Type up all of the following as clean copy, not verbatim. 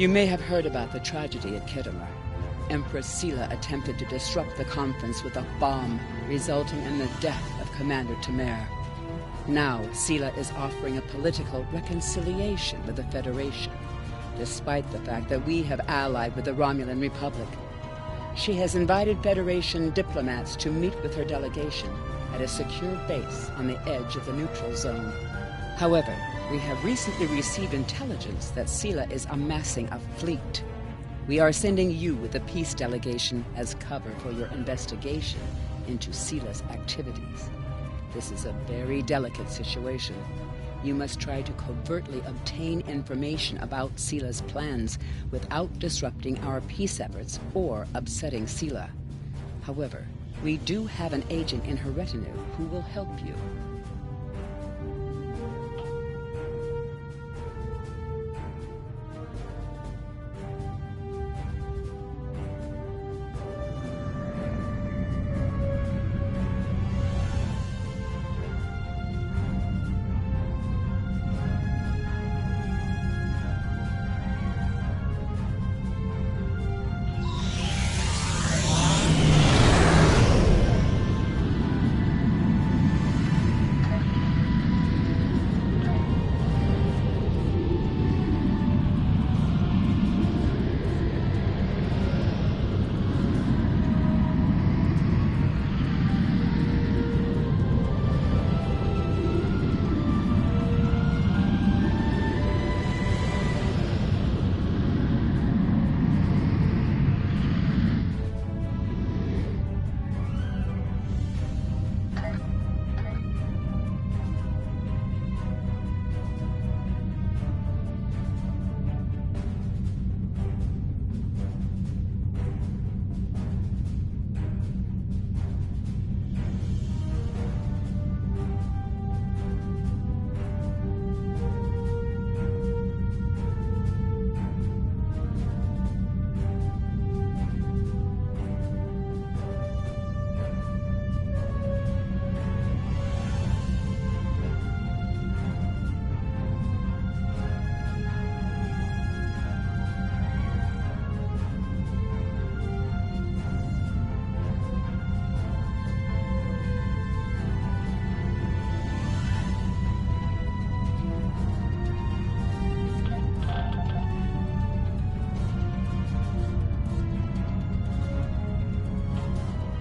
You may have heard about the tragedy at Khitomer. Empress Sela attempted to disrupt the conference with a bomb, resulting in the death of Commander Temer. Now, Sela is offering a political reconciliation with the Federation, despite the fact that we have allied with the Romulan Republic. She has invited Federation diplomats to meet with her delegation at a secure base on the edge of the neutral zone. However, we have recently received intelligence that Sela is amassing a fleet. We are sending you with the peace delegation as cover for your investigation into Sela's activities. This is a very delicate situation. You must try to covertly obtain information about Sela's plans without disrupting our peace efforts or upsetting Sela. However, we do have an agent in her retinue who will help you.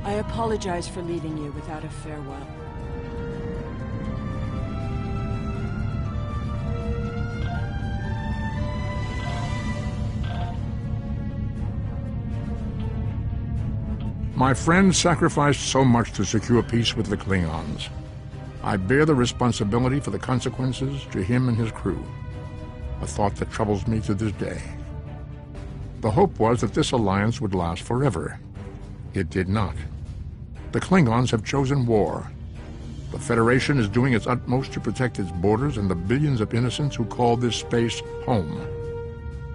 I apologize for leaving you without a farewell. My friend sacrificed so much to secure peace with the Klingons. I bear the responsibility for the consequences to him and his crew, a thought that troubles me to this day. The hope was that this alliance would last forever. It did not. The Klingons have chosen war. The Federation is doing its utmost to protect its borders and the billions of innocents who call this space home.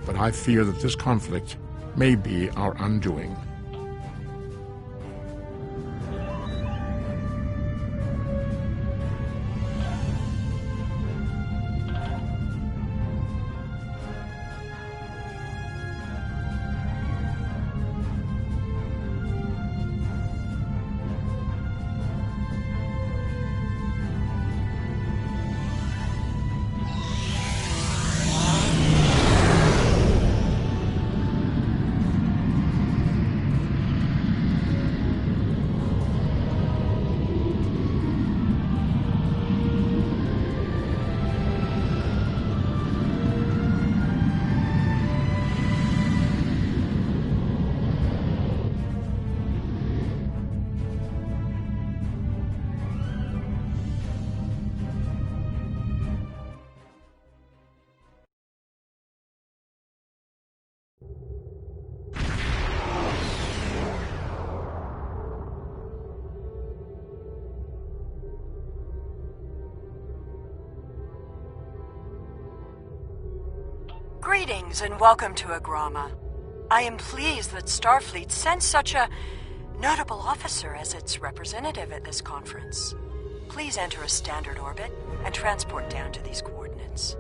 But I fear that this conflict may be our undoing. Greetings and welcome to Agrama. I am pleased that Starfleet sent such a notable officer as its representative at this conference. Please enter a standard orbit and transport down to these coordinates.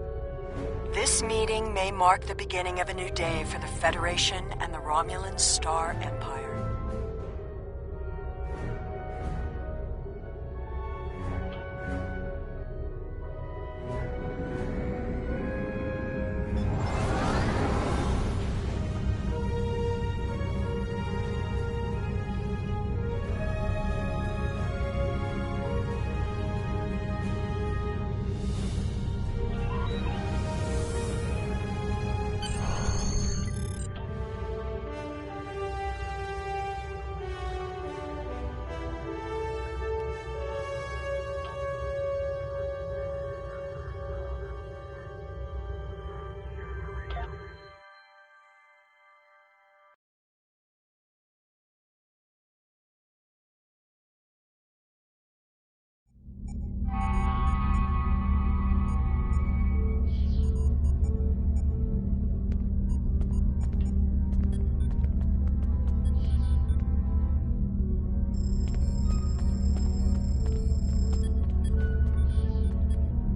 This meeting may mark the beginning of a new day for the Federation and the Romulan Star Empire.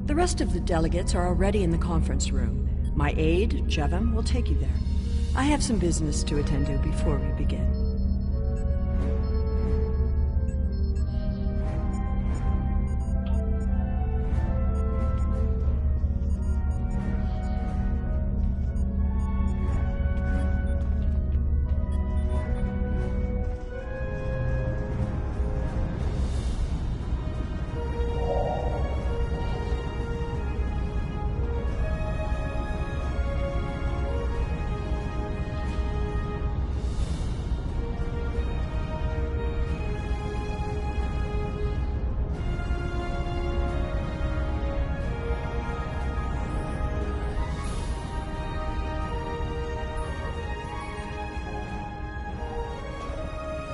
The rest of the delegates are already in the conference room. My aide, Jevem, will take you there. I have some business to attend to before we begin.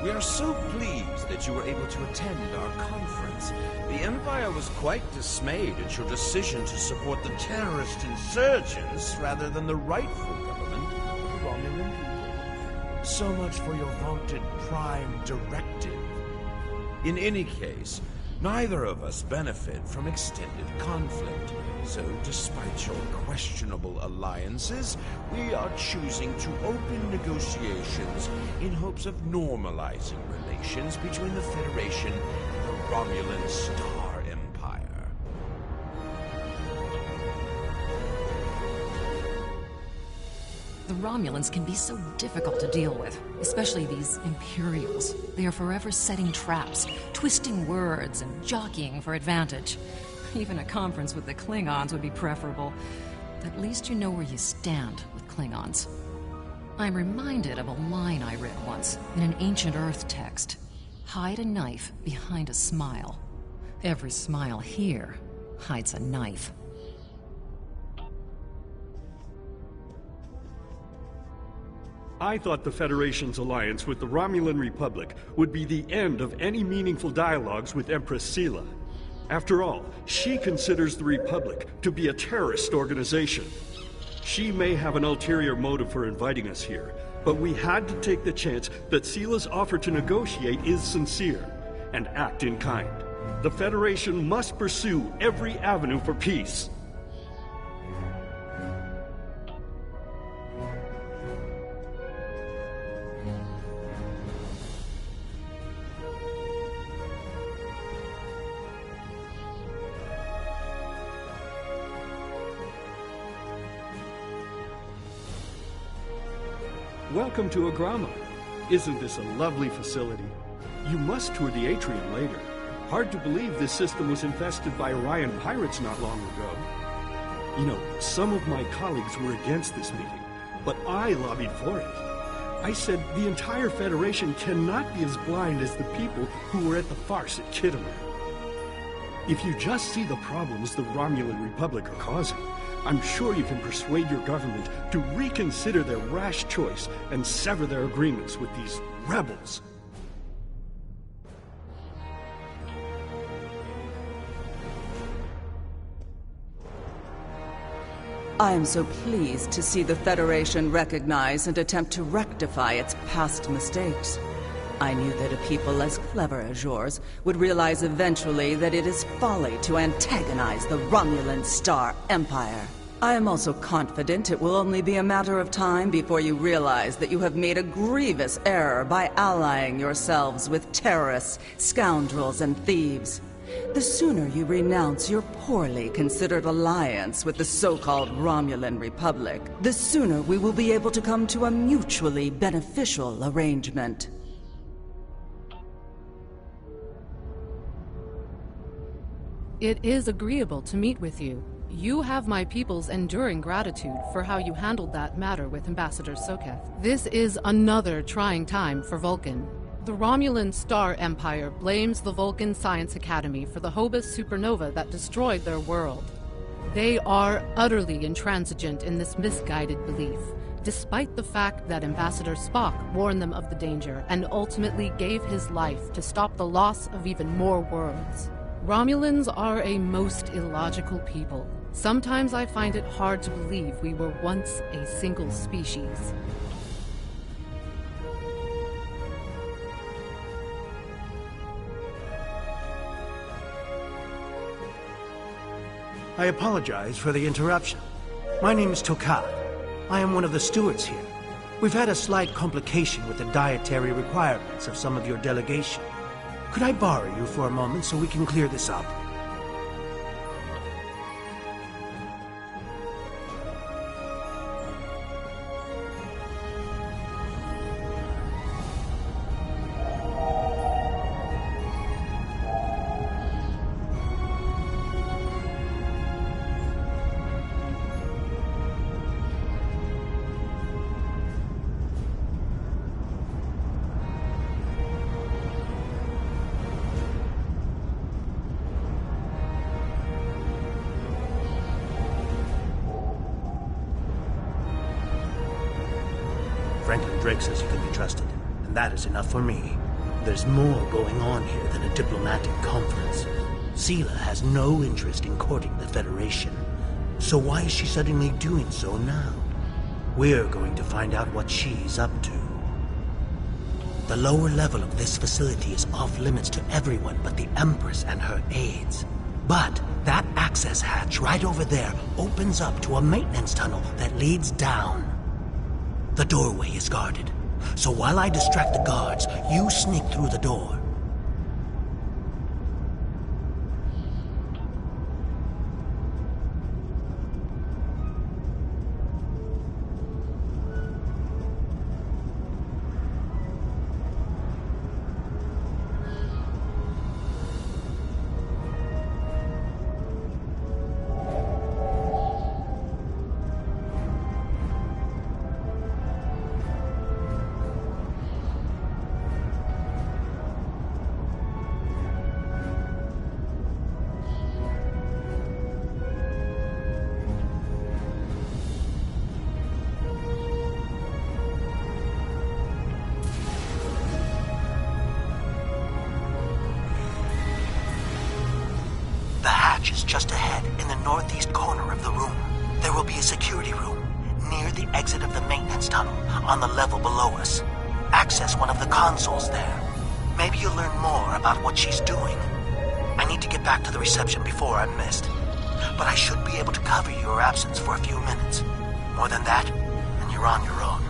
We are so pleased that you were able to attend our conference. The Empire was quite dismayed at your decision to support the terrorist insurgents rather than the rightful government of the Romulan people. So much for your vaunted Prime Directive. In any case, neither of us benefit from extended conflict. So, despite your questionable alliances, we are choosing to open negotiations in hopes of normalizing relations between the Federation and the Romulan Star Empire. The Romulans can be so difficult to deal with, especially these Imperials. They are forever setting traps, twisting words, and jockeying for advantage. Even a conference with the Klingons would be preferable. At least you know where you stand with Klingons. I'm reminded of a line I read once in an ancient Earth text. Hide a knife behind a smile. Every smile here hides a knife. I thought the Federation's alliance with the Romulan Republic would be the end of any meaningful dialogues with Empress Sela. After all, she considers the Republic to be a terrorist organization. She may have an ulterior motive for inviting us here, but we had to take the chance that Sela's offer to negotiate is sincere, and act in kind. The Federation must pursue every avenue for peace. Welcome to Agrama. Isn't this a lovely facility? You must tour the atrium later. Hard to believe this system was infested by Orion pirates not long ago. You know, some of my colleagues were against this meeting, but I lobbied for it. I said the entire Federation cannot be as blind as the people who were at the farce at Kittimer. If you just see the problems the Romulan Republic are causing, I'm sure you can persuade your government to reconsider their rash choice and sever their agreements with these rebels. I am so pleased to see the Federation recognize and attempt to rectify its past mistakes. I knew that a people as clever as yours would realize eventually that it is folly to antagonize the Romulan Star Empire. I am also confident it will only be a matter of time before you realize that you have made a grievous error by allying yourselves with terrorists, scoundrels, and thieves. The sooner you renounce your poorly considered alliance with the so-called Romulan Republic, the sooner we will be able to come to a mutually beneficial arrangement. It is agreeable to meet with you. You have my people's enduring gratitude for how you handled that matter with Ambassador Soketh. This is another trying time for Vulcan. The Romulan Star Empire blames the Vulcan Science Academy for the Hobus supernova that destroyed their world. They are utterly intransigent in this misguided belief, despite the fact that Ambassador Spock warned them of the danger and ultimately gave his life to stop the loss of even more worlds. Romulans are a most illogical people. Sometimes I find it hard to believe we were once a single species. I apologize for the interruption. My name is Tokad. I am one of the stewards here. We've had a slight complication with the dietary requirements of some of your delegation. Could I borrow you for a moment so we can clear this up? Drake says you can be trusted, and that is enough for me. There's more going on here than a diplomatic conference. Sela has no interest in courting the Federation, so why is she suddenly doing so now? We're going to find out what she's up to. The lower level of this facility is off limits to everyone but the Empress and her aides. But that access hatch right over there opens up to a maintenance tunnel that leads down. The doorway is guarded, so while I distract the guards, you sneak through the door. Is just ahead in the northeast corner of the room. There will be a security room near the exit of the maintenance tunnel on the level below us. Access one of the consoles there. Maybe you'll learn more about what she's doing. I need to get back to the reception before I'm missed, but I should be able to cover your absence for a few minutes. More than that, and you're on your own.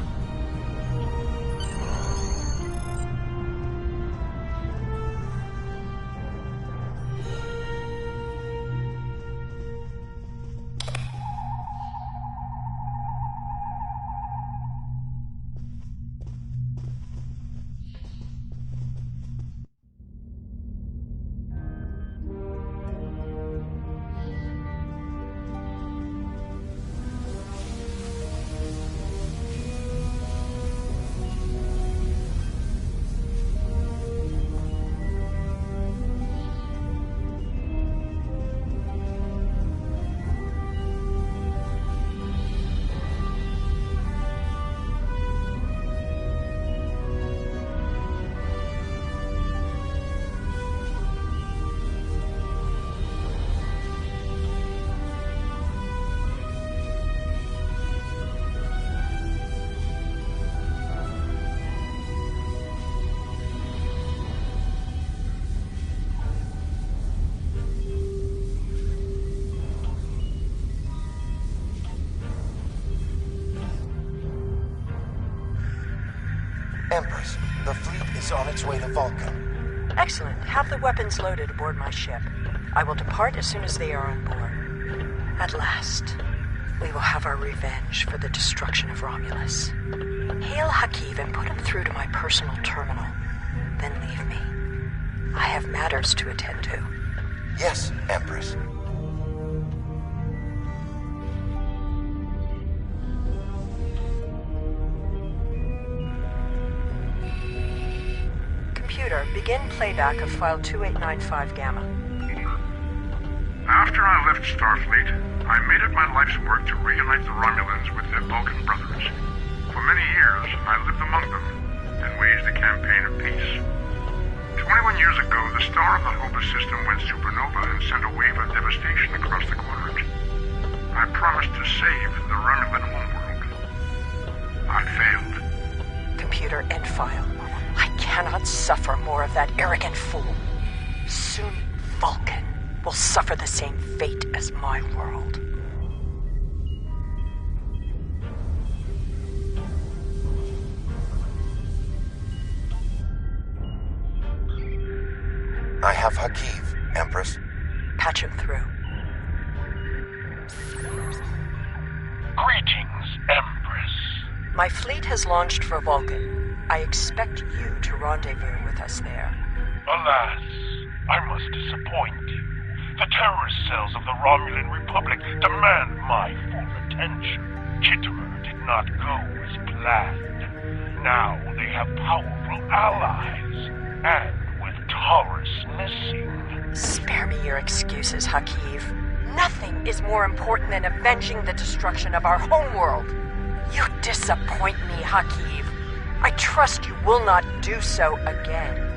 Empress, the fleet is on its way to Vulcan. Excellent. Have the weapons loaded aboard my ship. I will depart as soon as they are on board. At last, we will have our revenge for the destruction of Romulus. Hail Hakiv and put him through to my personal terminal. Then leave me. I have matters to attend to. Yes, Empress. Computer, begin playback of file 2895 Gamma. After I left Starfleet, I made it my life's work to reunite the Romulans with their Vulcan brothers. For many years, I lived among them and waged a campaign of peace. 21 years ago, the star of the Hobus system went supernova and sent a wave of devastation across the quadrant. I promised to save the Romulan homeworld. I failed. Computer, end file. I cannot suffer more of that arrogant fool. Soon, Vulcan will suffer the same fate as my world. I have Hakiv, Empress. Patch him through. Greetings, Empress. My fleet has launched for Vulcan. I expect you to rendezvous with us there. Alas, I must disappoint you. The terrorist cells of the Romulan Republic demand my full attention. Kitterer did not go as planned. Now they have powerful allies, and with Taurus missing... Spare me your excuses, Hakiv. Nothing is more important than avenging the destruction of our homeworld. You disappoint me, Hakiv. I trust you will not do so again.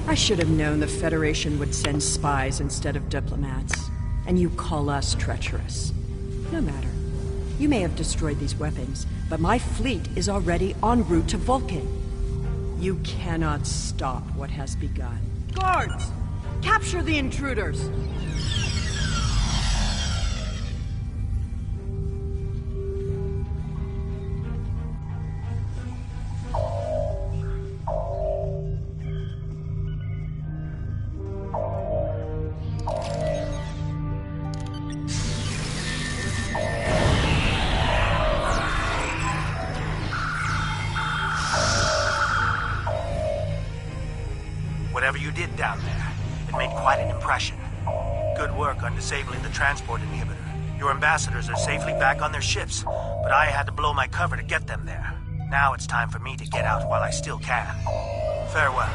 I should have known the Federation would send spies instead of diplomats. And you call us treacherous. No matter. You may have destroyed these weapons, but my fleet is already en route to Vulcan. You cannot stop what has begun. Guards! Capture the intruders! Whatever you did down there, it made quite an impression. Good work on disabling the transport inhibitor. Your ambassadors are safely back on their ships, but I had to blow my cover to get them there. Now it's time for me to get out while I still can. Farewell.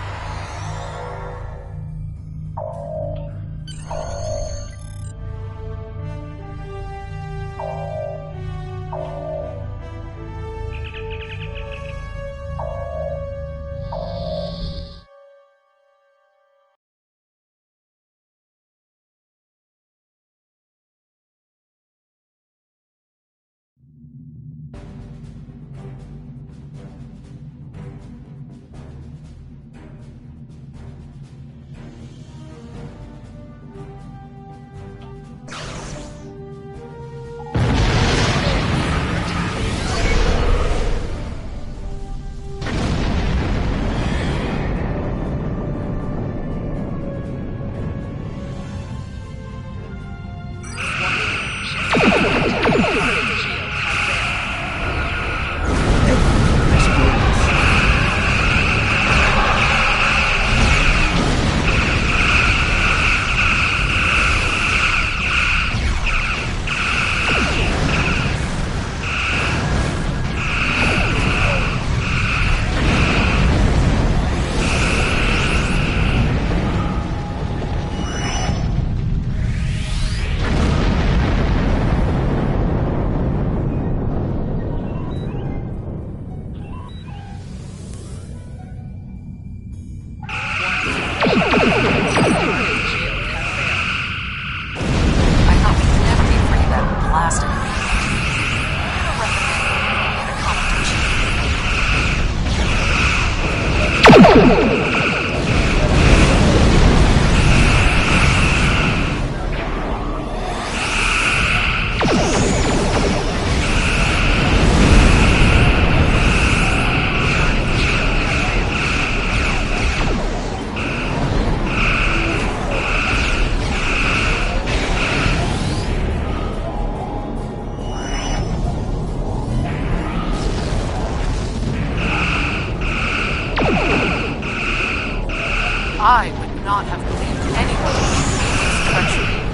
not have believed anyone was treachery.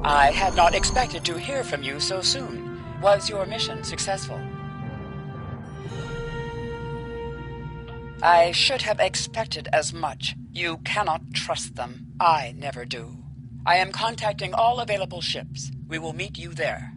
I had not expected to hear from you so soon. Was your mission successful? I should have expected as much. You cannot trust them. I never do. I am contacting all available ships. We will meet you there.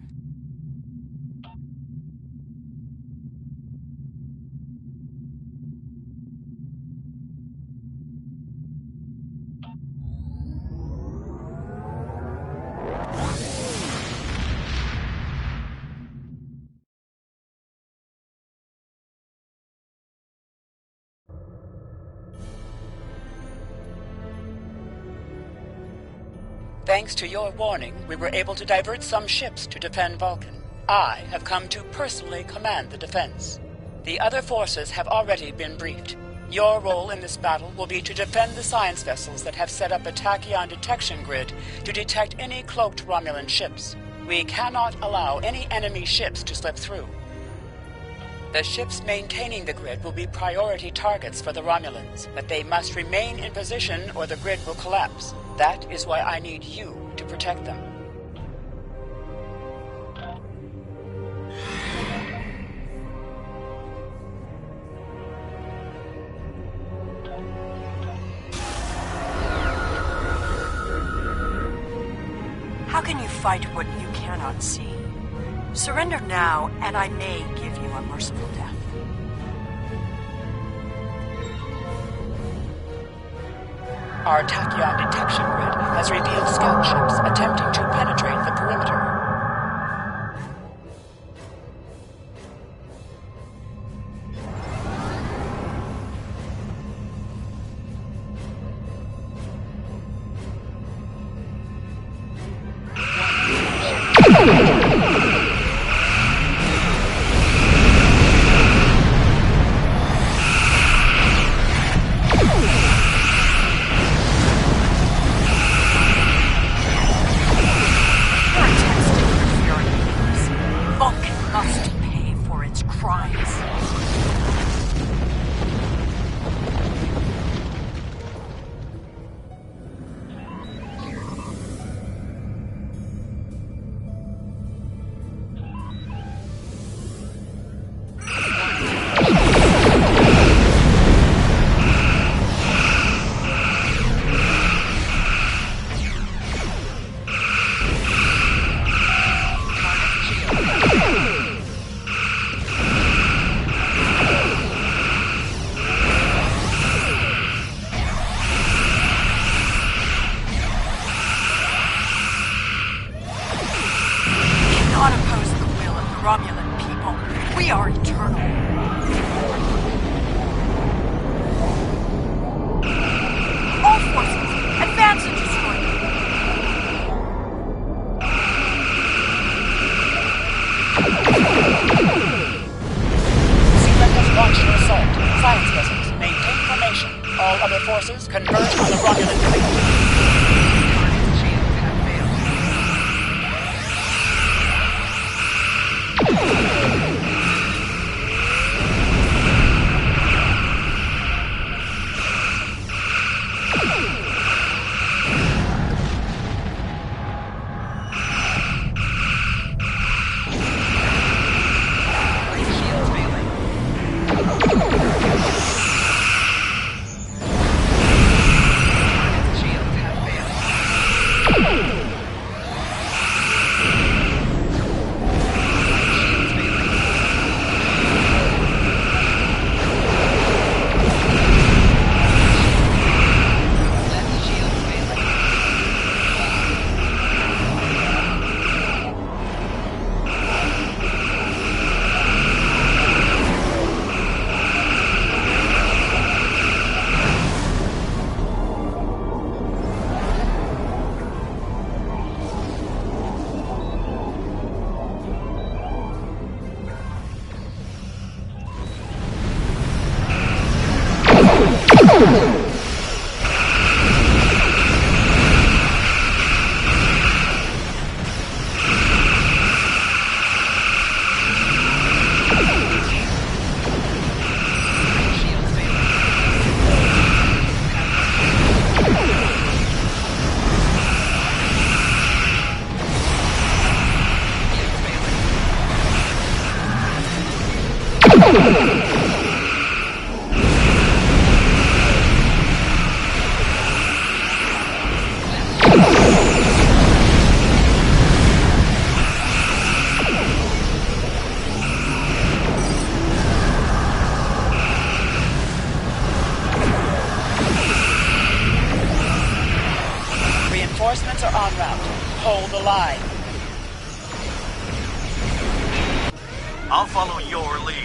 Thanks to your warning, we were able to divert some ships to defend Vulcan. I have come to personally command the defense. The other forces have already been briefed. Your role in this battle will be to defend the science vessels that have set up a tachyon detection grid to detect any cloaked Romulan ships. We cannot allow any enemy ships to slip through. The ships maintaining the grid will be priority targets for the Romulans, but they must remain in position or the grid will collapse. That is why I need you to protect them. How can you fight what you cannot see? Surrender now, and I may give you a merciful death. Our tachyon detection grid has revealed scout ships attempting to penetrate the perimeter. Converge on the Romulan fleet. Reinforcements are en route. Hold the line. I'll follow your lead.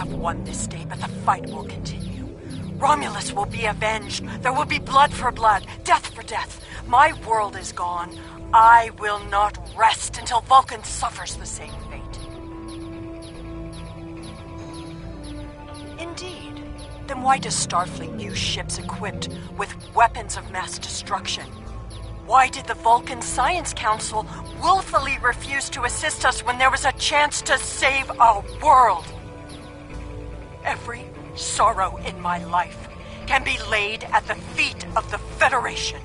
Won this day, but the fight will continue. Romulus will be avenged. There will be blood for blood, death for death. My world is gone. I will not rest until Vulcan suffers the same fate. Indeed. Then why does Starfleet use ships equipped with weapons of mass destruction? Why did the Vulcan Science Council willfully refuse to assist us when there was a chance to save our world? Every sorrow in my life can be laid at the feet of the Federation.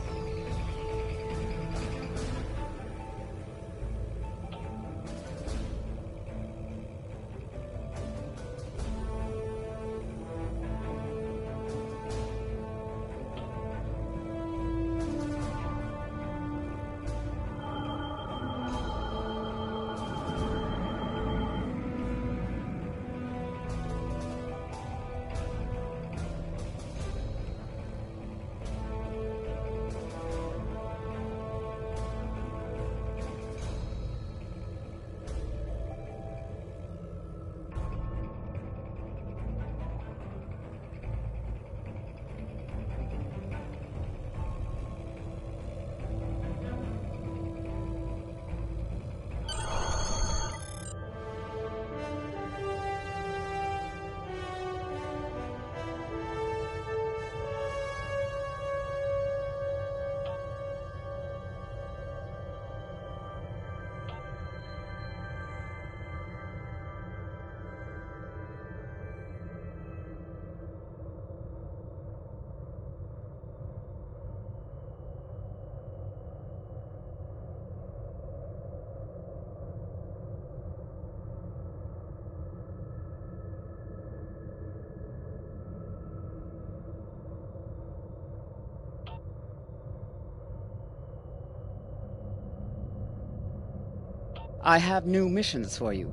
I have new missions for you.